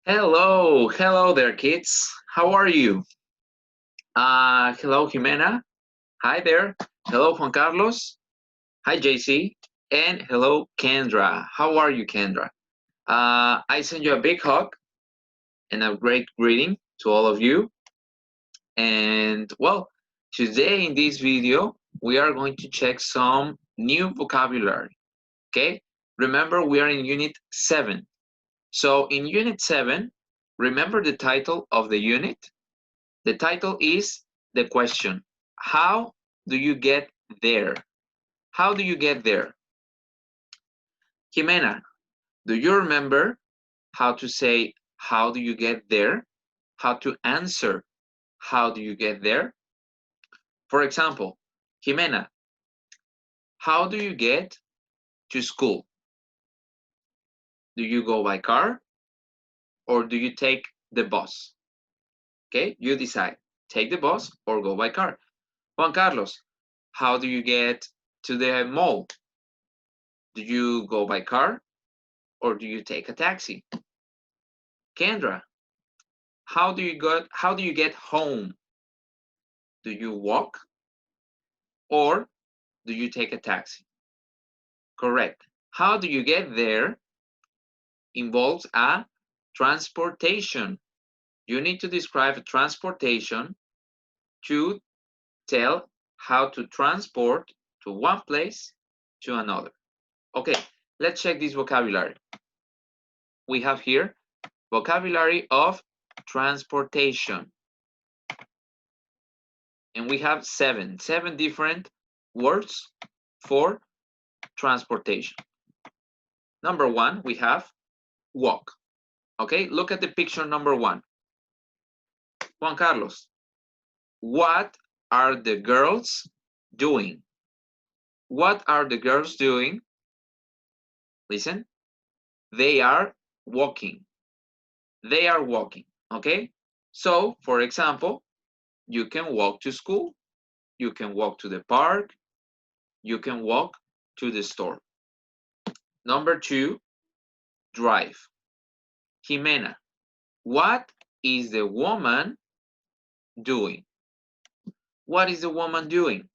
Hello there, kids. How are you? Hello, Jimena. Hi there. Hello, Juan Carlos. Hi, JC. And hello, Kendra. How are you, Kendra? I send you a big hug and a great greeting to all of you. And well, today in this video, we are going to check some new vocabulary. Okay? Remember, we are in Unit 7. So in Unit 7, remember the title of the unit? The title is the question. How do you get there? How do you get there? Jimena, do you remember how to say, how do you get there? How to answer, how do you get there? For example, Jimena, how do you get to school? Do you go by car or do you take the bus? Okay, you decide. Take the bus or go by car. Juan Carlos, how do you get to the mall? Do you go by car or do you take a taxi? Kendra, how do you get home? Do you walk or do you take a taxi? Correct. How do you get there involves a transportation. You need to describe a transportation to tell how to transport to one place to another. Okay, let's check this vocabulary. We have here vocabulary of transportation. And we have seven different words for transportation. Number one, we have walk. Okay, look at the picture number one. Juan Carlos, what are the girls doing? What are the girls doing? Listen, they are walking. They are walking, okay? So, for example, you can walk to school, you can walk to the park, you can walk to the store. Number two, drive. Jimena, what is the woman doing? What is the woman doing?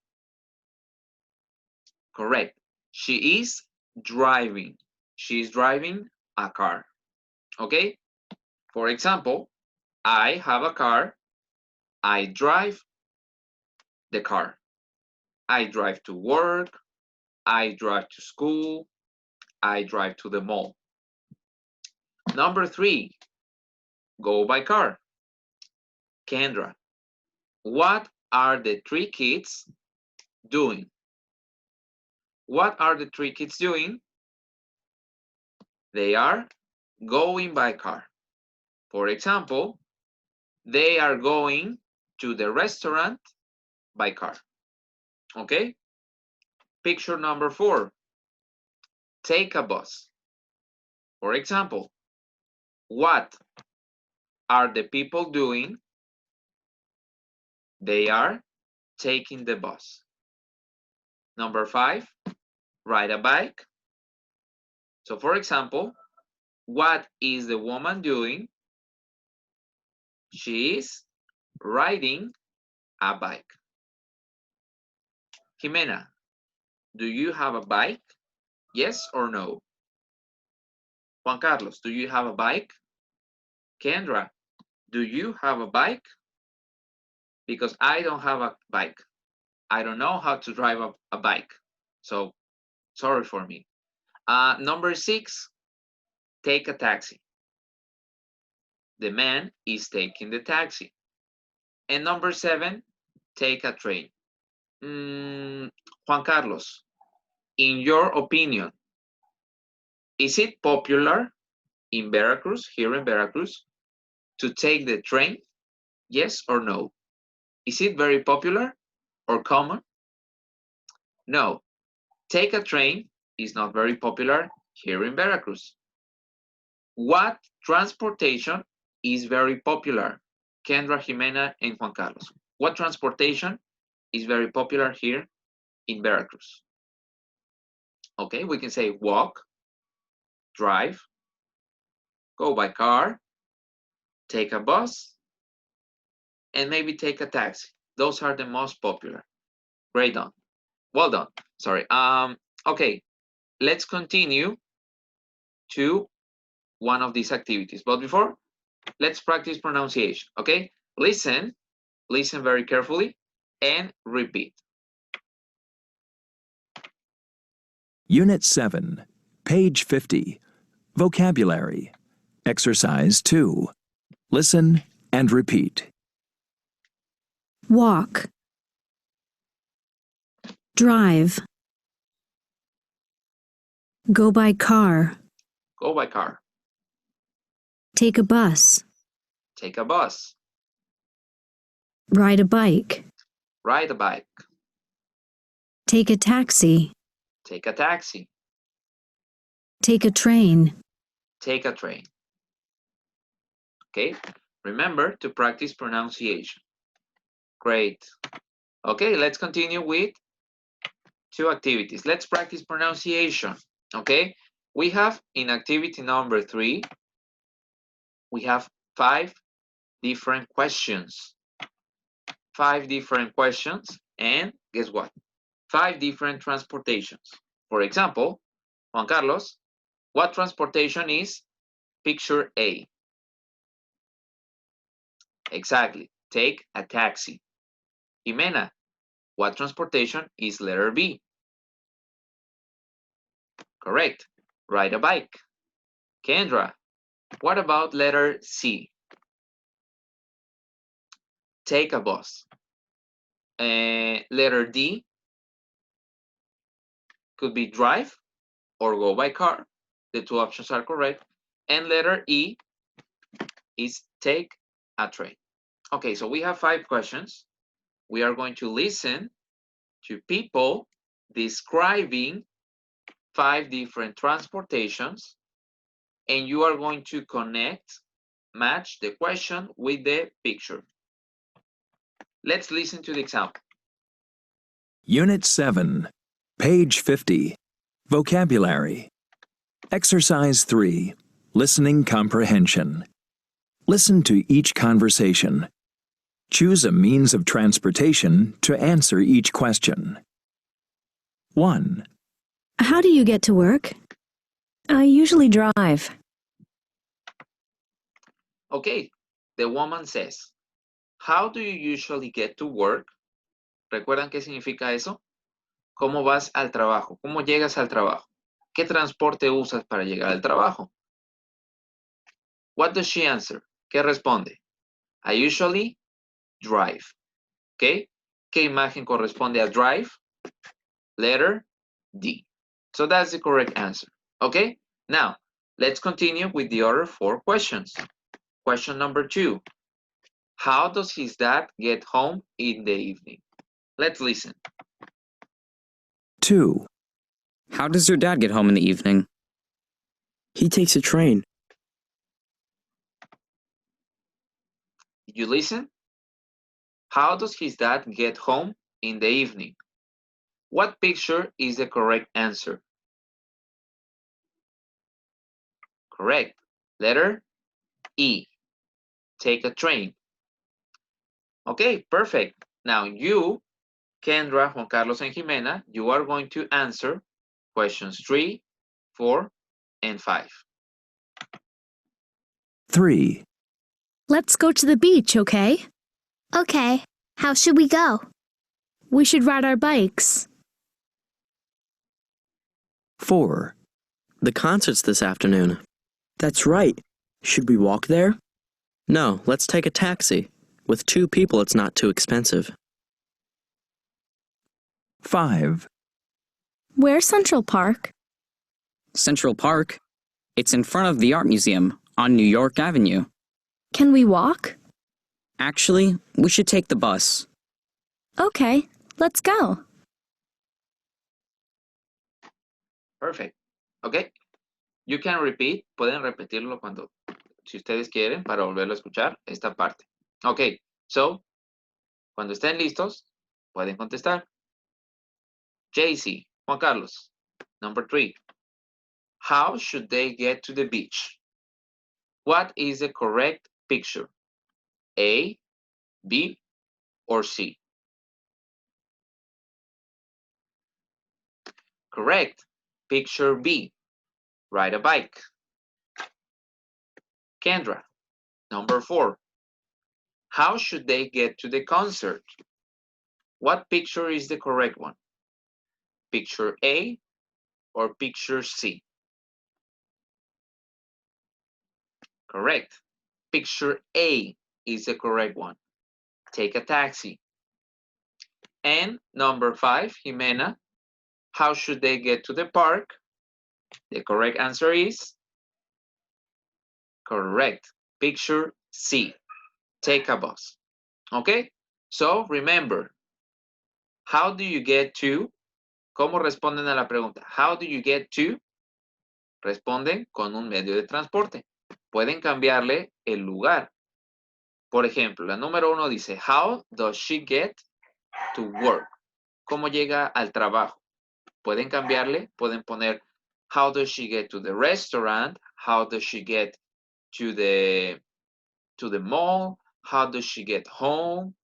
Correct. She is driving. She is driving a car. Okay? For example, I have a car. I drive the car. I drive to work. I drive to school. I drive to the mall. Number three, go by car. Kendra, what are the three kids doing? What are the three kids doing? They are going by car. For example, they are going to the restaurant by car. Okay? Picture number four, take a bus. For example, what are the people doing? They are taking the bus. Number five, ride a bike. So for example, what is the woman doing? She is riding a bike. Jimena, do you have a bike? Yes or no? Juan Carlos, do you have a bike? Kendra, do you have a bike? Because I don't have a bike. I don't know how to drive a bike. So sorry for me. Number six, take a taxi. The man is taking the taxi. And number seven, take a train. Juan Carlos, in your opinion, is it popular in Veracruz, here in Veracruz, to take the train? Yes or no? Is it very popular or common? No. Take a train is not very popular here in Veracruz. What transportation is very popular? Kendra, Jimena, and Juan Carlos. What transportation is very popular here in Veracruz? Okay, we can say walk, drive, go by car, take a bus, and maybe take a taxi. Those are the most popular. Great done. Well done. Sorry. Okay, let's continue to one of these activities. But before, let's practice pronunciation, okay? Listen very carefully, and repeat. Unit 7, page 50, Vocabulary. Exercise 2. Listen and repeat. Walk. Drive. Go by car. Go by car. Take a bus. Take a bus. Ride a bike. Ride a bike. Take a taxi. Take a taxi. Take a train. Take a train. Okay, remember to practice pronunciation. Great. Okay, let's continue with 2 activities. Let's practice pronunciation. Okay, we have in activity number 3, we have 5 different questions. 5 different questions, and guess what? 5 different transportations. For example, Juan Carlos, what transportation is picture A? Exactly, take a taxi. Jimena, what transportation is letter B? Correct, ride a bike. Kendra, what about letter C? Take a bus. Letter D could be drive or go by car. The 2 options are correct. And letter E is take a train. Okay, so we have 5 questions. We are going to listen to people describing 5 different transportations, and you are going to match the question with the picture. Let's listen to the example. Unit 7, page 50, Vocabulary. Exercise 3, Listening Comprehension. Listen to each conversation. Choose a means of transportation to answer each question. 1. How do you get to work? I usually drive. Okay, the woman says, how do you usually get to work? ¿Recuerdan qué significa eso? ¿Cómo vas al trabajo? ¿Cómo llegas al trabajo? ¿Qué transporte usas para llegar al trabajo? What does she answer? ¿Qué responde? I usually drive. ¿Ok? ¿Qué imagen corresponde a drive? Letter D. So that's the correct answer. Okay? Now, let's continue with the other 4 questions. Question number 2. How does his dad get home in the evening? Let's listen. 2. How does your dad get home in the evening? He takes a train. Did you listen? How does his dad get home in the evening? What picture is the correct answer? Correct. Letter E. Take a train. Okay, perfect. Now you, Kendra, Juan Carlos, and Jimena, you are going to answer questions 3, 4, and 5. 3. Let's go to the beach, okay? Okay. How should we go? We should ride our bikes. 4. The concert's this afternoon. That's right. Should we walk there? No, let's take a taxi. With 2 people, it's not too expensive. 5. Where's Central Park? Central Park? It's in front of the Art Museum on New York Avenue. Can we walk? Actually, we should take the bus. Okay, let's go. Perfect. Okay. You can repeat. Pueden repetirlo si ustedes quieren, para volverlo a escuchar esta parte. Ok. So, cuando estén listos, pueden contestar. JC, Juan Carlos. Number 3. How should they get to the beach? What is the correct picture? A, B, or C? Correct. Picture B. Ride a bike. Kendra, number 4. How should they get to the concert? What picture is the correct one? Picture A or picture C? Correct. Picture A is the correct one. Take a taxi. And number 5, Jimena, how should they get to the park? The correct answer is correct. Picture C. Take a bus. Okay? So remember, how do you get to? ¿Cómo responden a la pregunta? How do you get to? Responden con un medio de transporte. Pueden cambiarle el lugar. Por ejemplo, la número 1 dice, how does she get to work? ¿Cómo llega al trabajo? Pueden cambiarle, pueden poner, how does she get to the restaurant? How does she get to the mall? How does she get home?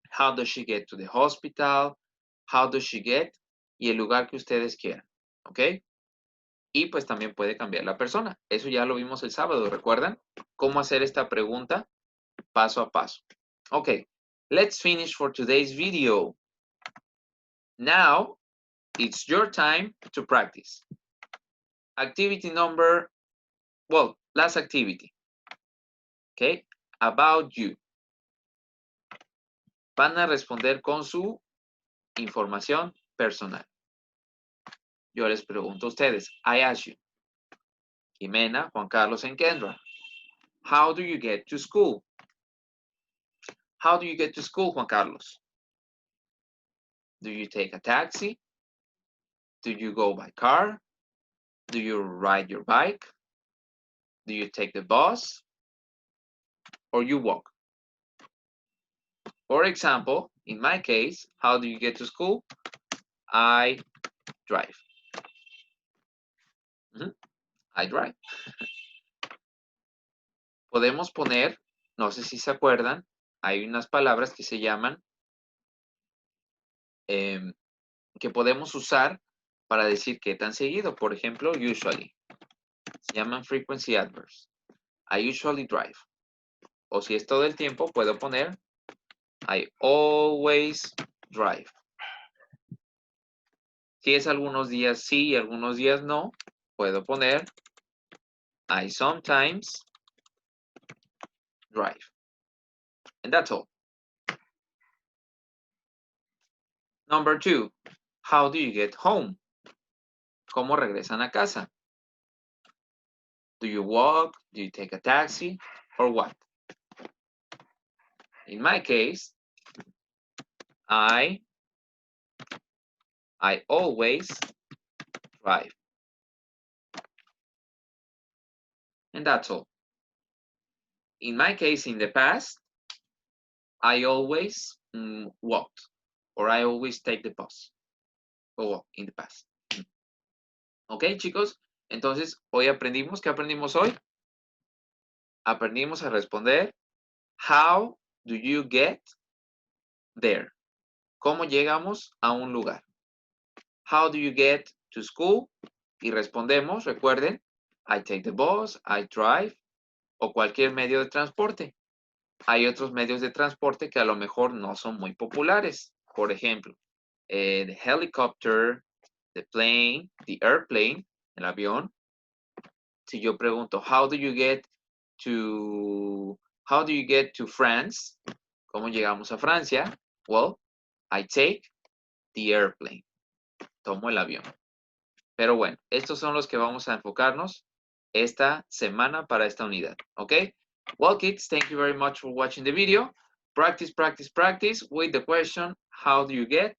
How does she get to the hospital? How does she get? Y el lugar que ustedes quieran, ¿ok? Y pues también puede cambiar la persona. Eso ya lo vimos el sábado, ¿recuerdan? Cómo hacer esta pregunta paso a paso. Okay, let's finish for today's video. Now, it's your time to practice. Activity number, well, last activity. Okay, about you. Van a responder con su información personal. Yo les pregunto a ustedes, I ask you, Jimena, Juan Carlos, and Kendra, how do you get to school? How do you get to school, Juan Carlos? Do you take a taxi? Do you go by car? Do you ride your bike? Do you take the bus? Or you walk? For example, in my case, how do you get to school? I drive. I drive. Podemos poner, no sé si se acuerdan, hay unas palabras que se llaman, que podemos usar para decir qué tan seguido. Por ejemplo, usually. Se llaman frequency adverbs. I usually drive. O si es todo el tiempo, puedo poner I always drive. Si es algunos días sí y algunos días no, puedo poner I sometimes drive. And that's all. Number 2, how do you get home? ¿Cómo regresan a casa? Do you walk? Do you take a taxi? Or what? In my case, I always drive. And that's all. In my case, in the past, I always walked, or I always take the bus. O in the past. Ok, chicos. Entonces, hoy aprendimos, ¿qué aprendimos hoy? Aprendimos a responder, how do you get there? ¿Cómo llegamos a un lugar? How do you get to school? Y respondemos, recuerden, I take the bus, I drive, o cualquier medio de transporte. Hay otros medios de transporte que a lo mejor no son muy populares. Por ejemplo, the helicopter, the plane, the airplane, el avión. Si yo pregunto, how do you get to France? ¿Cómo llegamos a Francia? Well, I take the airplane. Tomo el avión. Pero bueno, estos son los que vamos a enfocarnos esta semana para esta unidad. ¿Ok? Well, kids, thank you very much for watching the video. Practice, practice, practice with the question, how do you get,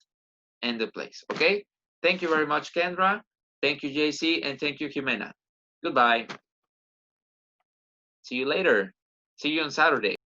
and the place. Okay? Thank you very much, Kendra. Thank you, JC, and thank you, Jimena. Goodbye. See you later. See you on Saturday.